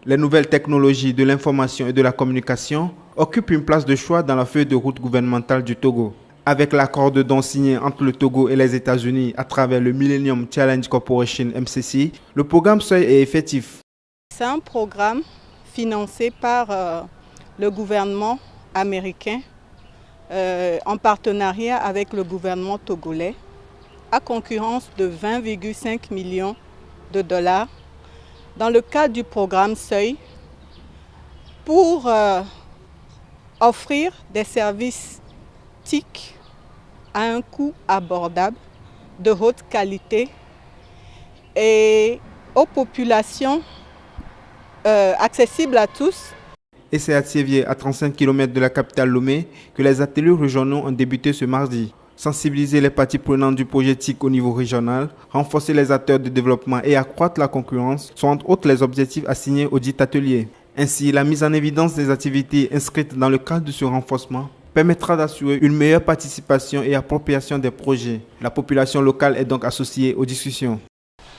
Les nouvelles technologies de l'information et de la communication occupent une place de choix dans la feuille de route gouvernementale du Togo. Avec l'accord de don signé entre le Togo et les États-Unis à travers le Millennium Challenge Corporation MCC, le programme Seuil est effectif. C'est un programme financé par le gouvernement américain en partenariat avec le gouvernement togolais à concurrence de 20,5 millions de dollars dans le cadre du programme Seuil pour offrir des services TIC à un coût abordable, de haute qualité et aux populations accessibles à tous. Et c'est à Thiévié, à 35 km de la capitale Lomé, que les ateliers régionaux ont débuté ce mardi. Sensibiliser les parties prenantes du projet TIC au niveau régional, renforcer les acteurs de développement et accroître la concurrence sont entre autres les objectifs assignés au dit atelier. Ainsi, la mise en évidence des activités inscrites dans le cadre de ce renforcement permettra d'assurer une meilleure participation et appropriation des projets. La population locale est donc associée aux discussions.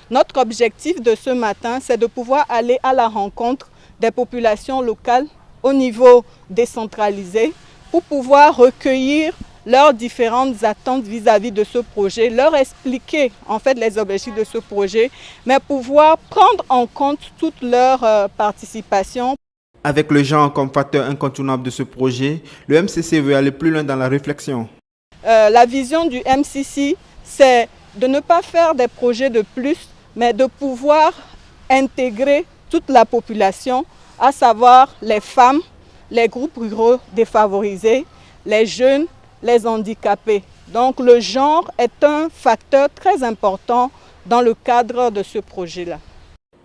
Notre objectif de ce matin, c'est de pouvoir aller à la rencontre des populations locales au niveau décentralisé pour pouvoir recueillir leurs différentes attentes vis-à-vis de ce projet, leur expliquer en fait les objectifs de ce projet, mais pouvoir prendre en compte toute leur participation. Avec le genre comme facteur incontournable de ce projet, le MCC veut aller plus loin dans la réflexion. La vision du MCC, c'est de ne pas faire des projets de plus, mais de pouvoir intégrer toute la population, à savoir les femmes, les groupes ruraux défavorisés, les jeunes, les handicapés. Donc le genre est un facteur très important dans le cadre de ce projet-là.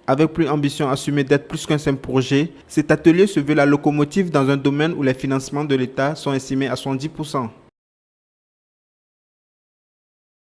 Avec plus ambition assumée d'être plus qu'un simple projet, cet atelier se veut la locomotive dans un domaine où les financements de l'État sont estimés à 70%.